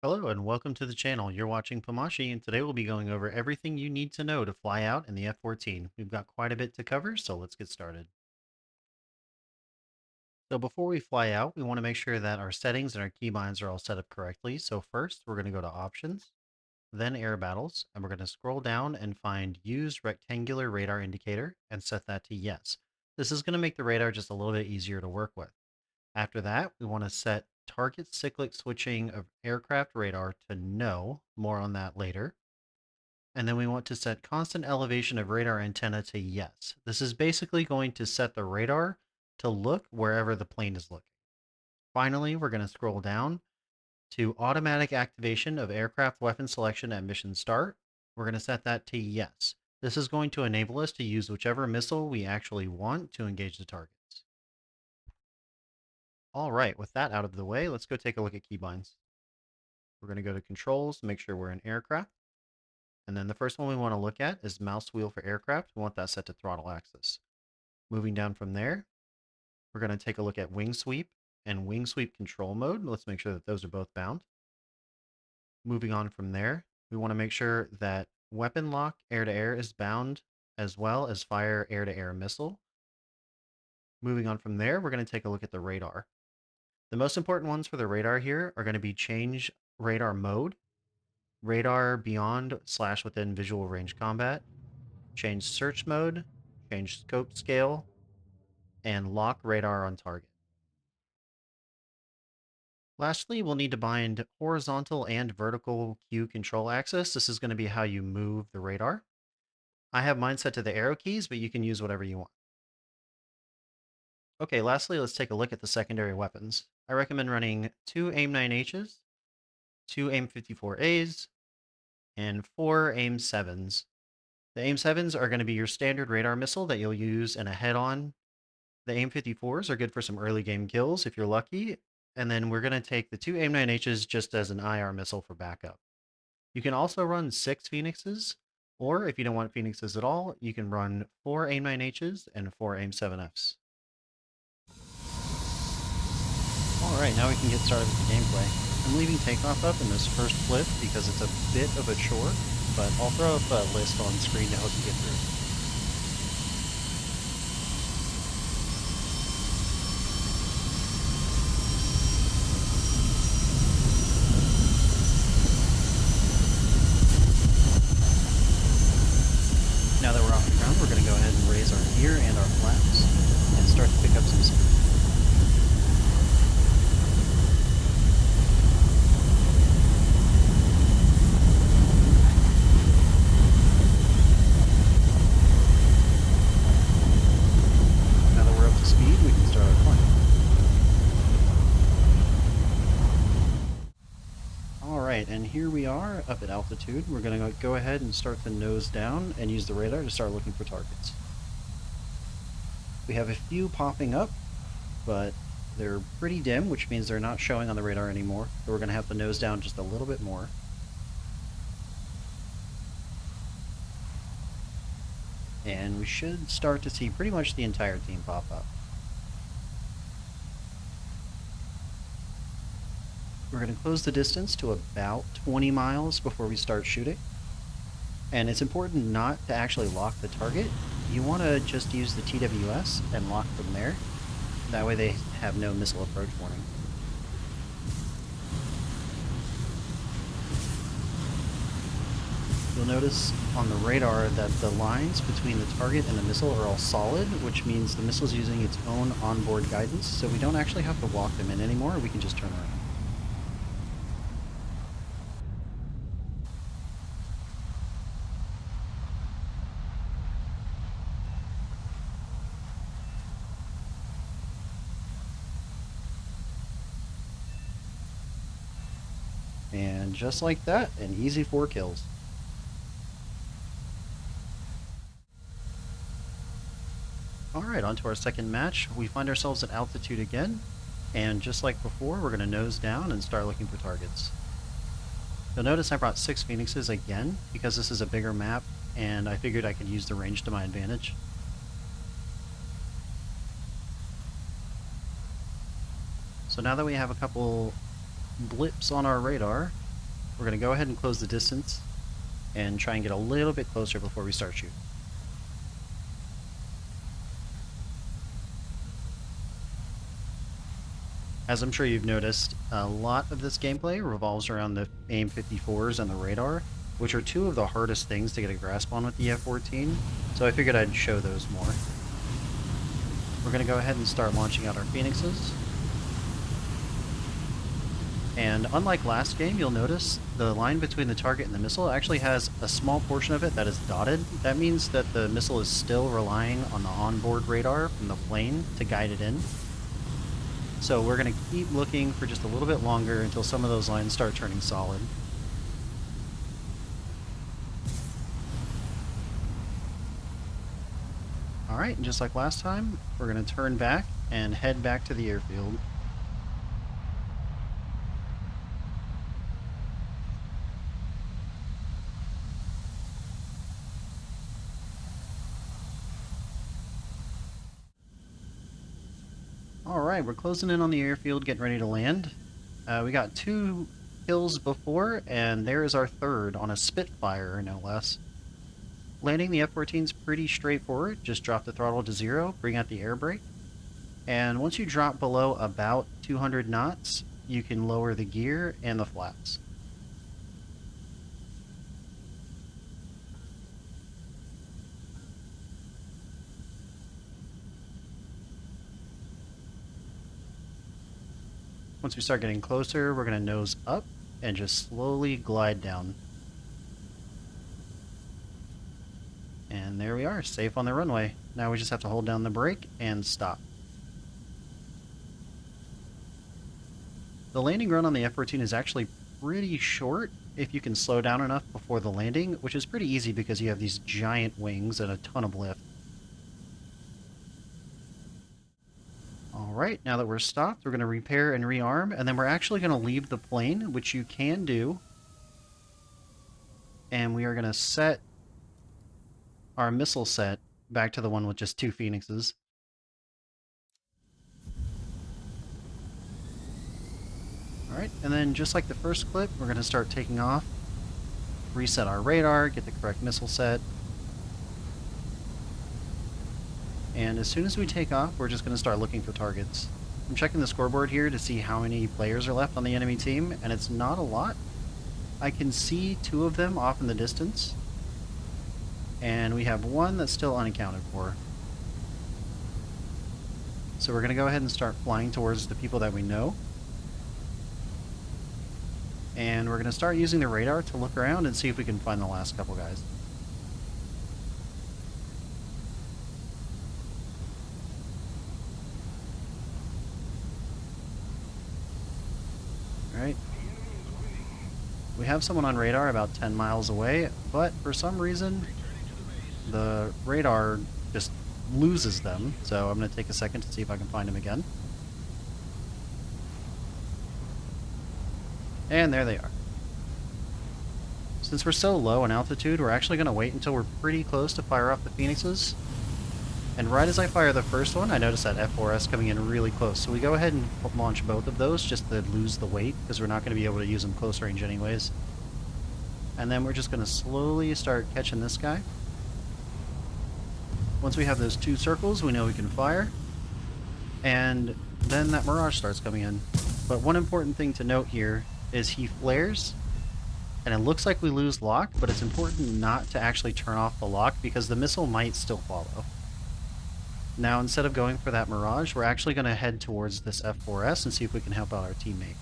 Hello and welcome to the channel. You're watching Pamashi, and today we'll be going over everything you need to know to fly out in the F-14. We've got quite a bit to cover, so let's get started. So before we fly out, we want to make sure that our settings and our keybinds are all set up correctly. So first, we're going to go to Options, then Air Battles, and we're going to scroll down and find Use Rectangular Radar Indicator and set that to Yes. This is going to make the radar just a little bit easier to work with. After that, we want to set target cyclic switching of aircraft radar to no. More on that later. And then we want to set constant elevation of radar antenna to yes. This is basically going to set the radar to look wherever the plane is looking. Finally, we're going to scroll down to automatic activation of aircraft weapon selection at mission start. We're going to set that to yes. This is going to enable us to use whichever missile we actually want to engage the targets. All right, with that out of the way, let's go take a look at keybinds. We're going to go to controls, make sure we're in aircraft. And then the first one we want to look at is mouse wheel for aircraft. We want that set to throttle axis. Moving down from there, we're going to take a look at wing sweep and wing sweep control mode. Let's make sure that those are both bound. Moving on from there, we want to make sure that weapon lock air-to-air is bound, as well as fire air-to-air missile. Moving on from there, we're going to take a look at the radar. The most important ones for the radar here are going to be change radar mode, radar beyond / within visual range combat, change search mode, change scope scale, and lock radar on target. Lastly, we'll need to bind horizontal and vertical Q control axis. This is going to be how you move the radar. I have mine set to the arrow keys, but you can use whatever you want. Okay, lastly, let's take a look at the secondary weapons. I recommend running 2 AIM-9Hs, 2 AIM-54As, and 4 AIM-7s. The AIM-7s are going to be your standard radar missile that you'll use in a head-on. The AIM-54s are good for some early game kills if you're lucky, and then we're going to take the 2 AIM-9Hs just as an IR missile for backup. You can also run 6 Phoenixes, or if you don't want Phoenixes at all, you can run 4 AIM-9Hs and 4 AIM-7Fs. Alright, now we can get started with the gameplay. I'm leaving takeoff up in this first flip because it's a bit of a chore, but I'll throw up a list on screen to help you get through. Now that we're off the ground, we're going to go ahead and raise our gear and our flaps and start to pick up some speed. Now that we're up to speed, we can start our climb. Alright, and here we are up at altitude. We're going to go ahead and start to nose down and use the radar to start looking for targets. We have a few popping up, but they're pretty dim, which means they're not showing on the radar anymore. So we're going to have to nose down just a little bit more. And we should start to see pretty much the entire team pop up. We're going to close the distance to about 20 miles before we start shooting. And it's important not to actually lock the target. You want to just use the TWS and lock from there. That way they have no missile approach warning. You'll notice on the radar that the lines between the target and the missile are all solid, which means the missile's using its own onboard guidance, so we don't actually have to walk them in anymore, we can just turn around. And just like that, an easy 4 kills. Alright, on to our second match. We find ourselves at altitude again, and just like before, we're going to nose down and start looking for targets. You'll notice I brought 6 Phoenixes again, because this is a bigger map, and I figured I could use the range to my advantage. So now that we have a couple blips on our radar, We're going to go ahead and close the distance and try and get a little bit closer before we start shooting. As I'm sure you've noticed, a lot of this gameplay revolves around the AIM-54s and the radar, which are two of the hardest things to get a grasp on with the F-14, so I figured I'd show those more. We're going to go ahead and start launching out our Phoenixes. And unlike last game, you'll notice the line between the target and the missile actually has a small portion of it that is dotted. That means that the missile is still relying on the onboard radar from the plane to guide it in. So we're going to keep looking for just a little bit longer until some of those lines start turning solid. Alright, and just like last time, we're going to turn back and head back to the airfield. Alright, we're closing in on the airfield, getting ready to land. We got 2 kills before, and there is our third on a Spitfire, no less. Landing the F-14 is pretty straightforward. Just drop the throttle to 0, bring out the air brake. And once you drop below about 200 knots, you can lower the gear and the flaps. Once we start getting closer, we're going to nose up and just slowly glide down. And there we are, safe on the runway. Now we just have to hold down the brake and stop. The landing run on the F-14 is actually pretty short if you can slow down enough before the landing, which is pretty easy because you have these giant wings and a ton of lift. Alright, now that we're stopped, we're going to repair and rearm, and then we're actually going to leave the plane, which you can do. And we are going to set our missile set back to the one with just 2 Phoenixes. Alright, and then just like the first clip, we're going to start taking off, reset our radar, get the correct missile set. And as soon as we take off, we're just going to start looking for targets. I'm checking the scoreboard here to see how many players are left on the enemy team, and it's not a lot. I can see 2 of them off in the distance, and we have 1 that's still unaccounted for. So we're going to go ahead and start flying towards the people that we know. And we're going to start using the radar to look around and see if we can find the last couple guys. Alright. We have someone on radar about 10 miles away, but for some reason the radar just loses them, so I'm going to take a second to see if I can find him again. And there they are. Since we're so low in altitude, we're actually going to wait until we're pretty close to fire off the Phoenixes. And right as I fire the first one, I notice that F-4S coming in really close. So we go ahead and launch both of those just to lose the weight, because we're not going to be able to use them close range anyways. And then we're just going to slowly start catching this guy. Once we have those 2 circles, we know we can fire. And then that Mirage starts coming in. But one important thing to note here is he flares, and it looks like we lose lock, but it's important not to actually turn off the lock because the missile might still follow. Now, instead of going for that Mirage, we're actually going to head towards this F-4S and see if we can help out our teammate.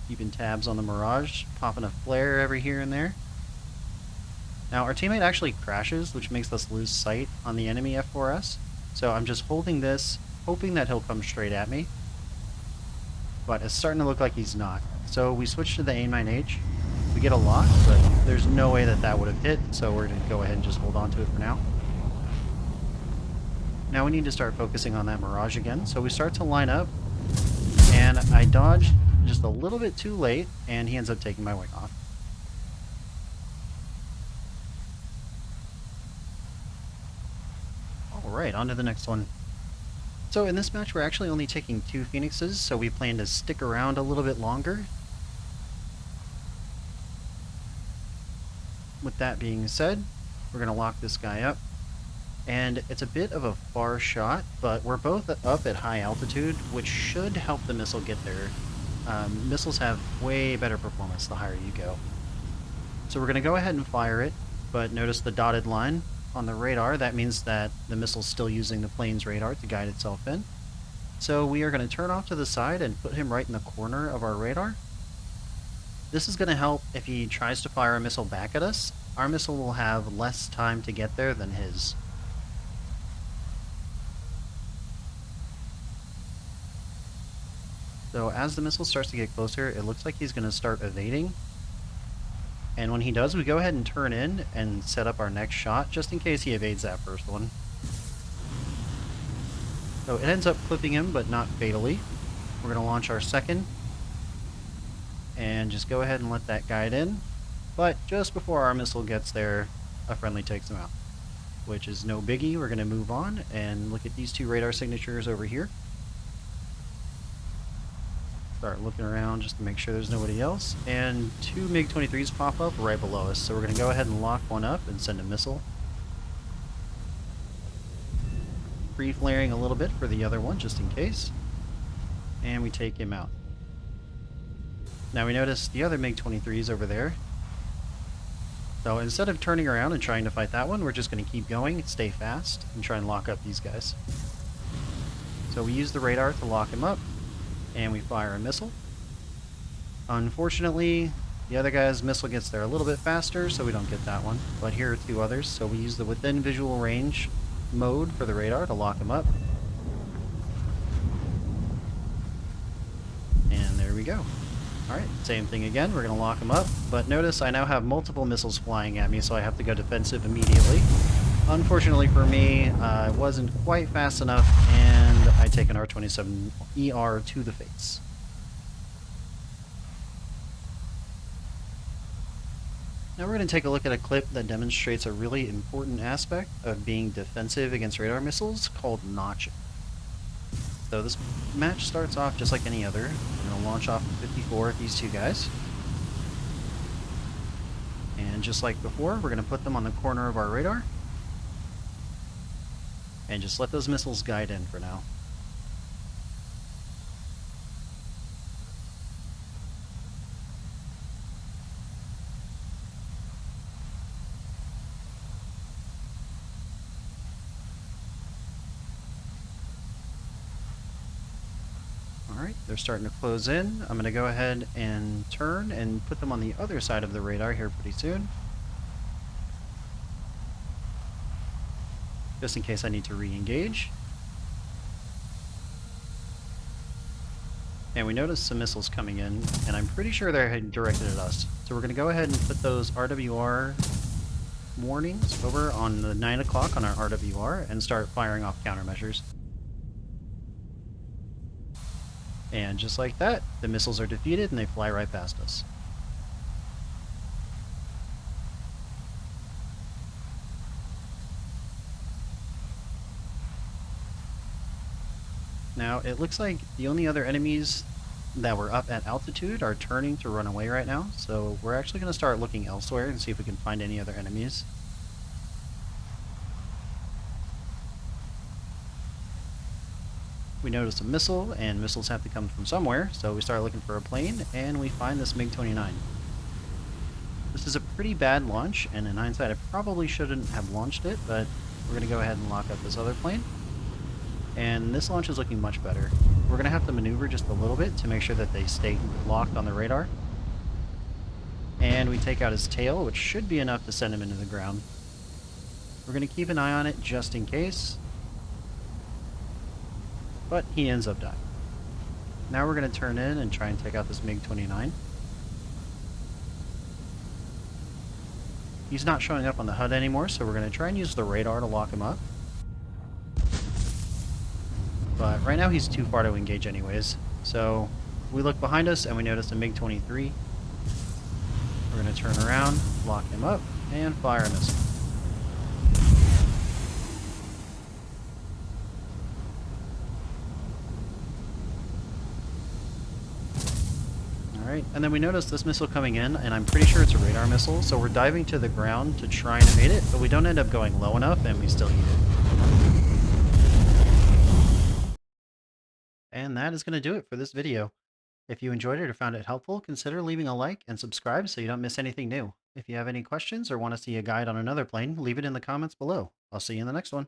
Keeping tabs on the Mirage, popping a flare every here and there. Now, our teammate actually crashes, which makes us lose sight on the enemy F-4S. So I'm just holding this, hoping that he'll come straight at me. But it's starting to look like he's not. So we switch to the AIM-9H. We get a lock, but there's no way that that would have hit, so we're going to go ahead and just hold on to it for now. Now we need to start focusing on that Mirage again. So we start to line up, and I dodged just a little bit too late, and he ends up taking my wing off. Alright, on to the next one. So in this match, we're actually only taking 2 Phoenixes, so we plan to stick around a little bit longer. With that being said, we're going to lock this guy up. And it's a bit of a far shot, but we're both up at high altitude, which should help the missile get there. Missiles have way better performance the higher you go. So we're going to go ahead and fire it, but notice the dotted line on the radar. That means that the missile's still using the plane's radar to guide itself in. So we are going to turn off to the side and put him right in the corner of our radar. This is going to help if he tries to fire a missile back at us. Our missile will have less time to get there than his. So as the missile starts to get closer, it looks like he's going to start evading. And when he does, we go ahead and turn in and set up our next shot, just in case he evades that first one. So it ends up clipping him, but not fatally. We're going to launch our second. And just go ahead and let that guide in. But just before our missile gets there, a friendly takes him out. Which is no biggie. We're going to move on and look at these 2 radar signatures over here. Start looking around just to make sure there's nobody else. And 2 MiG-23s pop up right below us. So we're going to go ahead and lock one up and send a missile. Pre-flaring a little bit for the other one just in case. And we take him out. Now we notice the other MiG-23s over there. So instead of turning around and trying to fight that one, we're just going to keep going, stay fast, and try and lock up these guys. So we use the radar to lock him up. And we fire a missile. Unfortunately, the other guy's missile gets there a little bit faster, so we don't get that one. But here are 2 others, so we use the within visual range mode for the radar to lock him up. And there we go. Alright, same thing again, we're going to lock him up. But notice I now have multiple missiles flying at me, so I have to go defensive immediately. Unfortunately for me, it wasn't quite fast enough, and I take an R-27ER to the face. Now we're going to take a look at a clip that demonstrates a really important aspect of being defensive against radar missiles called notching. So this match starts off just like any other. We're going to launch off of 54 at these 2 guys. And just like before, we're going to put them on the corner of our radar. And just let those missiles guide in for now. Alright, they're starting to close in. I'm going to go ahead and turn and put them on the other side of the radar here pretty soon. Just in case I need to re-engage. And we notice some missiles coming in, and I'm pretty sure they're directed at us. So we're going to go ahead and put those RWR warnings over on the 9 o'clock on our RWR and start firing off countermeasures. And just like that, the missiles are defeated and they fly right past us. Now, it looks like the only other enemies that were up at altitude are turning to run away right now, so we're actually going to start looking elsewhere and see if we can find any other enemies. We notice a missile, and missiles have to come from somewhere, so we start looking for a plane, and we find this MiG-29. This is a pretty bad launch, and in hindsight I probably shouldn't have launched it, but we're going to go ahead and lock up this other plane. And this launch is looking much better. We're going to have to maneuver just a little bit to make sure that they stay locked on the radar. And we take out his tail, which should be enough to send him into the ground. We're going to keep an eye on it just in case. But he ends up dying. Now we're going to turn in and try and take out this MiG-29. He's not showing up on the HUD anymore, so we're going to try and use the radar to lock him up. But right now he's too far to engage anyways. So we look behind us and we notice a MiG-23. We're going to turn around, lock him up, and fire a missile. Alright, and then we noticed this missile coming in, and I'm pretty sure it's a radar missile, so we're diving to the ground to try and evade it, but we don't end up going low enough, and we still eat it. And that is going to do it for this video. If you enjoyed it or found it helpful, consider leaving a like and subscribe so you don't miss anything new. If you have any questions or want to see a guide on another plane, leave it in the comments below. I'll see you in the next one.